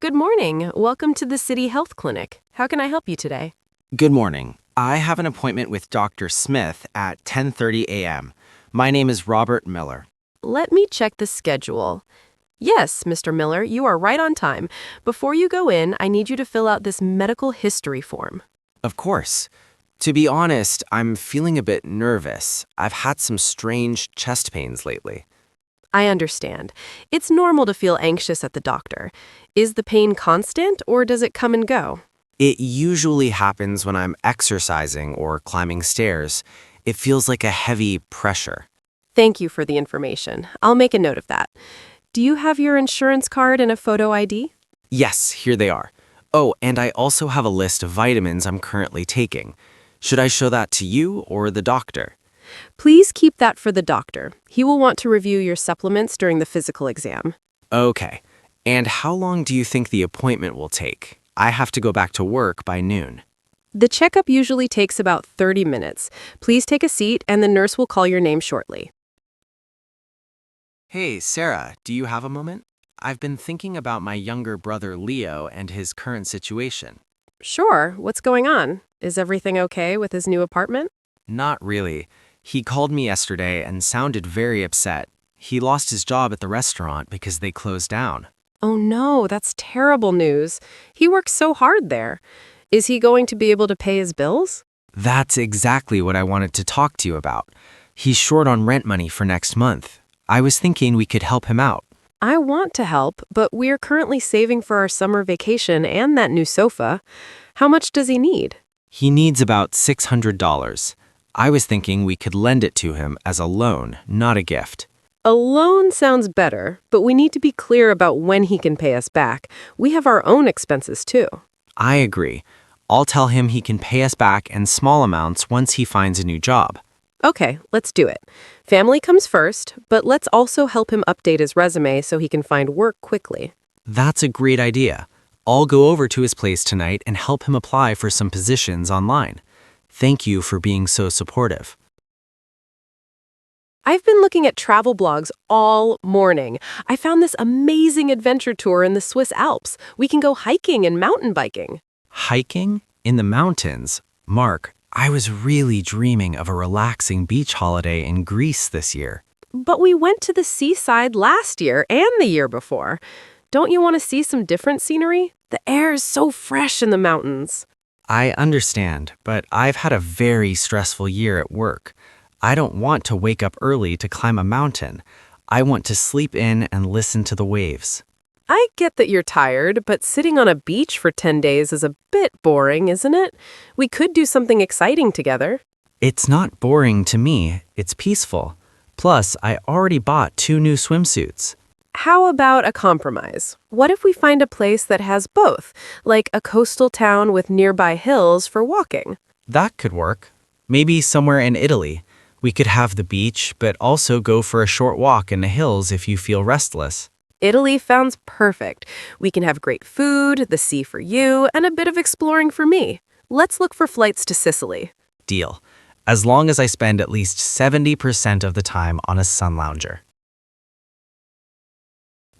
Good morning. Welcome to the City Health Clinic. How can I help you today? Good morning. I have an appointment with Dr. Smith at 10:30 a.m. My name is Robert Miller. Let me check the schedule. Yes, Mr. Miller, you are right on time. Before you go in, I need you to fill out this medical history form. Of course. To be honest, I'm feeling a bit nervous. I've had some strange chest pains lately. I understand. It's normal to feel anxious at the doctor. Is the pain constant or does it come and go? It usually happens when I'm exercising or climbing stairs. It feels like a heavy pressure. Thank you for the information. I'll make a note of that. Do you have your insurance card and a photo ID? Yes, here they are. Oh, and I also have a list of vitamins I'm currently taking. Should I show that to you or the doctor? Please keep that for the doctor. He will want to review your supplements during the physical exam. Okay. And how long do you think the appointment will take? I have to go back to work by noon. The checkup usually takes about 30 minutes. Please take a seat and the nurse will call your name shortly. Hey, Sarah, do you have a moment? I've been thinking about my younger brother Leo and his current situation. Sure, what's going on? Is everything okay with his new apartment? Not really. He called me yesterday and sounded very upset. He lost his job at the restaurant because they closed down. Oh no, that's terrible news. He works so hard there. Is he going to be able to pay his bills? That's exactly what I wanted to talk to you about. He's short on rent money for next month. I was thinking we could help him out. I want to help, but we're currently saving for our summer vacation and that new sofa. How much does he need? He needs about $600. I was thinking we could lend it to him as a loan, not a gift. A loan sounds better, but we need to be clear about when he can pay us back. We have our own expenses too. I agree. I'll tell him he can pay us back in small amounts once he finds a new job. Okay, let's do it. Family comes first, but let's also help him update his resume so he can find work quickly. That's a great idea. I'll go over to his place tonight and help him apply for some positions online. Thank you for being so supportive. I've been looking at travel blogs all morning. I found this amazing adventure tour in the Swiss Alps. We can go hiking and mountain biking. Hiking? In the mountains? Mark, I was really dreaming of a relaxing beach holiday in Greece this year. But we went to the seaside last year and the year before. Don't you want to see some different scenery? The air is so fresh in the mountains. I understand, but I've had a very stressful year at work. I don't want to wake up early to climb a mountain. I want to sleep in and listen to the waves. I get that you're tired, but sitting on a beach for 10 days is a bit boring, isn't it? We could do something exciting together. It's not boring to me, it's peaceful. Plus, I already bought 2 new swimsuits. How about a compromise? What if we find a place that has both, like a coastal town with nearby hills for walking? That could work. Maybe somewhere in Italy. We could have the beach, but also go for a short walk in the hills if you feel restless. Italy sounds perfect. We can have great food, the sea for you, and a bit of exploring for me. Let's look for flights to Sicily. Deal. As long as I spend at least 70% of the time on a sun lounger.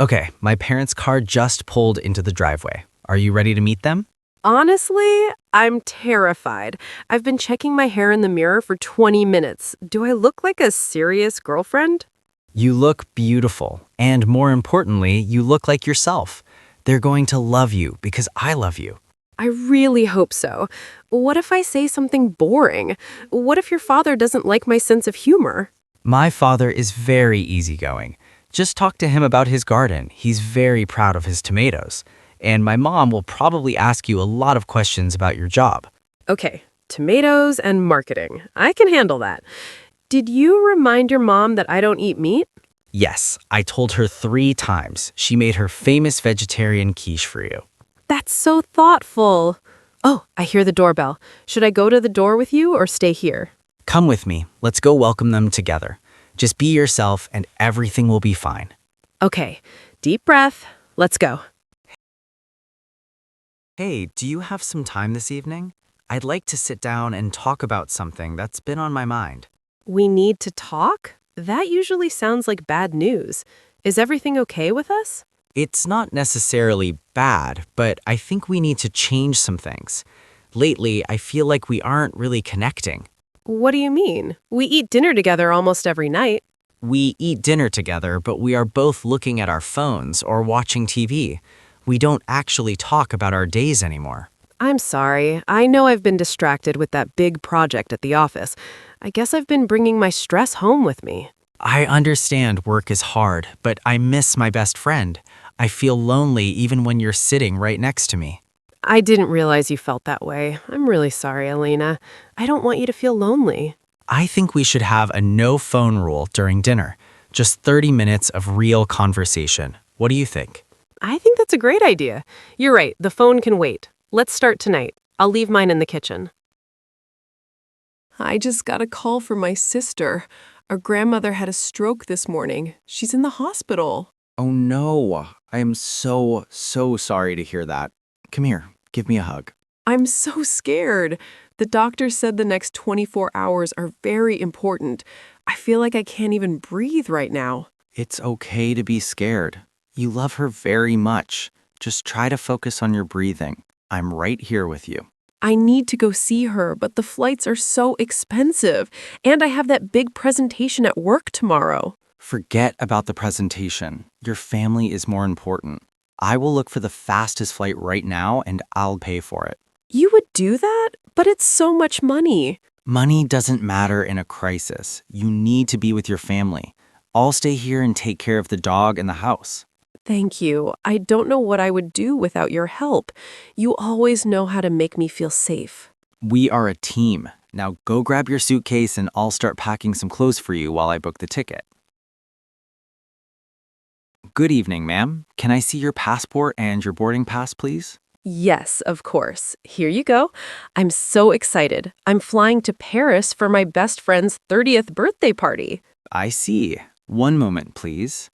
Okay, my parents' car just pulled into the driveway. Are you ready to meet them? Honestly, I'm terrified. I've been checking my hair in the mirror for 20 minutes. Do I look like a serious girlfriend? You look beautiful, and more importantly, you look like yourself. They're going to love you because I love you. I really hope so. What if I say something boring? What if your father doesn't like my sense of humor? My father is very easygoing. Just talk to him about his garden. He's very proud of his tomatoes. And my mom will probably ask you a lot of questions about your job. Okay, tomatoes and marketing. I can handle that. Did you remind your mom that I don't eat meat? Yes, I told her 3 times. She made her famous vegetarian quiche for you. That's so thoughtful. Oh, I hear the doorbell. Should I go to the door with you or stay here? Come with me. Let's go welcome them together. Just be yourself and everything will be fine. Okay, deep breath. Let's go. Hey, do you have some time this evening? I'd like to sit down and talk about something that's been on my mind. We need to talk? That usually sounds like bad news. Is everything okay with us? It's not necessarily bad, but I think we need to change some things. Lately, I feel like we aren't really connecting. What do you mean? We eat dinner together almost every night. We eat dinner together, but we are both looking at our phones or watching TV. We don't actually talk about our days anymore. I'm sorry. I know I've been distracted with that big project at the office. I guess I've been bringing my stress home with me. I understand work is hard, but I miss my best friend. I feel lonely even when you're sitting right next to me. I didn't realize you felt that way. I'm really sorry, Elena. I don't want you to feel lonely. I think we should have a no phone rule during dinner. Just 30 minutes of real conversation. What do you think? I think that's a great idea. You're right, the phone can wait. Let's start tonight. I'll leave mine in the kitchen. I just got a call from my sister. Our grandmother had a stroke this morning. She's in the hospital. Oh no, I am so sorry to hear that. Come here, give me a hug. I'm so scared. The doctor said the next 24 hours are very important. I feel like I can't even breathe right now. It's okay to be scared. You love her very much. Just try to focus on your breathing. I'm right here with you. I need to go see her, but the flights are so expensive. And I have that big presentation at work tomorrow. Forget about the presentation. Your family is more important. I will look for the fastest flight right now and I'll pay for it. You would do that? But it's so much money. Money doesn't matter in a crisis. You need to be with your family. I'll stay here and take care of the dog and the house. Thank you. I don't know what I would do without your help. You always know how to make me feel safe. We are a team. Now go grab your suitcase and I'll start packing some clothes for you while I book the ticket. Good evening, ma'am. Can I see your passport and your boarding pass, please? Yes, of course. Here you go. I'm so excited. I'm flying to Paris for my best friend's 30th birthday party. I see. One moment, please.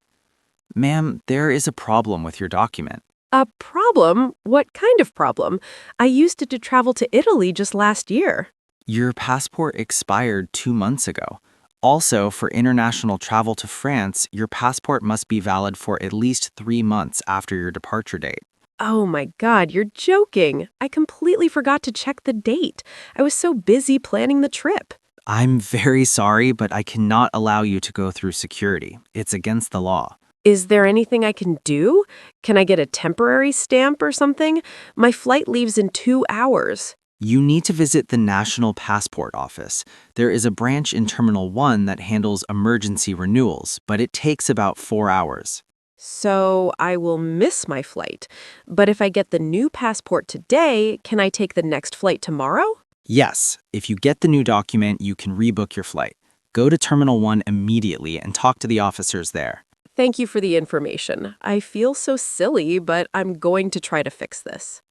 Ma'am, there is a problem with your document. A problem? What kind of problem? I used it to travel to Italy just last year. Your passport expired 2 months ago. Also, for international travel to France, your passport must be valid for at least 3 months after your departure date. Oh my God, you're joking. I completely forgot to check the date. I was so busy planning the trip. I'm very sorry, but I cannot allow you to go through security. It's against the law. Is there anything I can do? Can I get a temporary stamp or something? My flight leaves in 2 hours. You need to visit the National Passport Office. There is a branch in Terminal 1 that handles emergency renewals, but it takes about 4 hours. So I will miss my flight. But if I get the new passport today, can I take the next flight tomorrow? Yes, if you get the new document, you can rebook your flight. Go to Terminal 1 immediately and talk to the officers there. Thank you for the information. I feel so silly, but I'm going to try to fix this.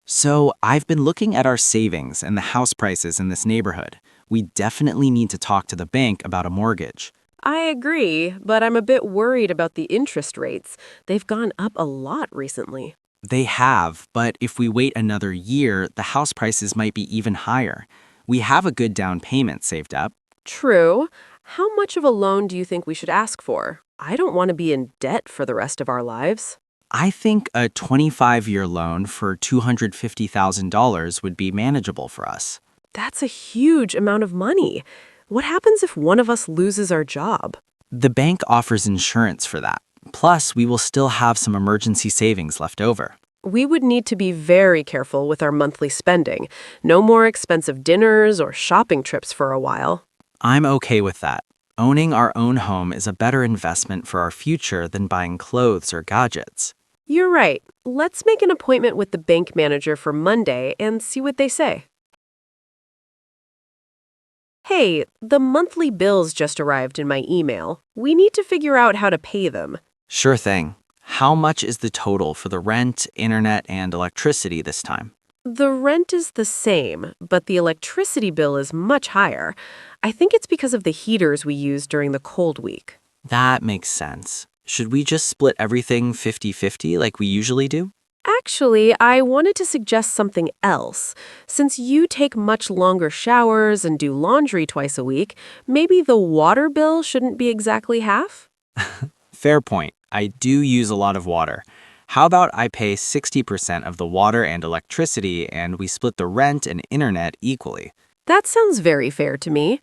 So, I've been looking at our savings and the house prices in this neighborhood. We definitely need to talk to the bank about a mortgage. I agree, but I'm a bit worried about the interest rates. They've gone up a lot recently. They have, but if we wait another year, the house prices might be even higher. We have a good down payment saved up. True. How much of a loan do you think we should ask for? I don't want to be in debt for the rest of our lives. I think a 25-year loan for $250,000 would be manageable for us. That's a huge amount of money. What happens if one of us loses our job? The bank offers insurance for that. Plus, we will still have some emergency savings left over. We would need to be very careful with our monthly spending. No more expensive dinners or shopping trips for a while. I'm okay with that. Owning our own home is a better investment for our future than buying clothes or gadgets. You're right. Let's make an appointment with the bank manager for Monday and see what they say. Hey, the monthly bills just arrived in my email. We need to figure out how to pay them. Sure thing. How much is the total for the rent, internet, and electricity this time? The rent is the same, but the electricity bill is much higher. I think it's because of the heaters we use during the cold week. That makes sense. Should we just split everything 50-50 like we usually do? Actually, I wanted to suggest something else. Since you take much longer showers and do laundry twice a week, maybe the water bill shouldn't be exactly half? Fair point. I do use a lot of water. How about I pay 60% of the water and electricity and we split the rent and internet equally? That sounds very fair to me.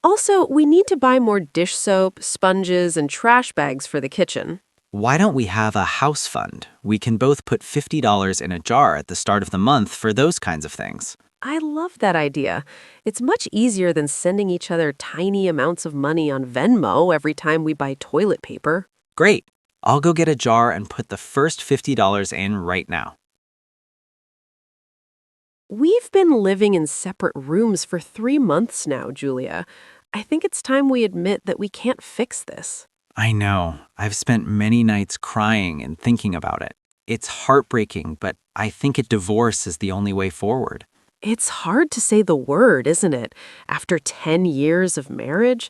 Also, we need to buy more dish soap, sponges, and trash bags for the kitchen. Why don't we have a house fund? We can both put $50 in a jar at the start of the month for those kinds of things. I love that idea. It's much easier than sending each other tiny amounts of money on Venmo every time we buy toilet paper. Great. I'll go get a jar and put the first $50 in right now. We've been living in separate rooms for 3 months now, Julia. I think it's time we admit that we can't fix this. I know. I've spent many nights crying and thinking about it. It's heartbreaking, but I think a divorce is the only way forward. It's hard to say the word, isn't it, after 10 years of marriage?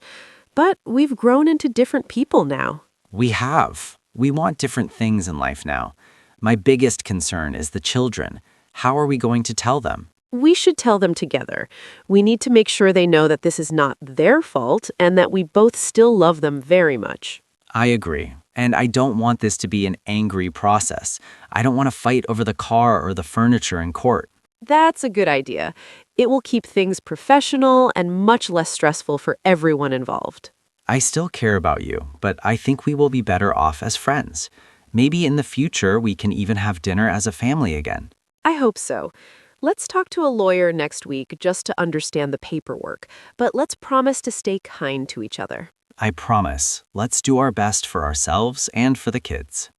But we've grown into different people now. We have. We want different things in life now. My biggest concern is the children. How are we going to tell them? We should tell them together. We need to make sure they know that this is not their fault and that we both still love them very much. I agree. And I don't want this to be an angry process. I don't want to fight over the car or the furniture in court. That's a good idea. It will keep things professional and much less stressful for everyone involved. I still care about you, but I think we will be better off as friends. Maybe in the future we can even have dinner as a family again. I hope so. Let's talk to a lawyer next week just to understand the paperwork, but let's promise to stay kind to each other. I promise. Let's do our best for ourselves and for the kids.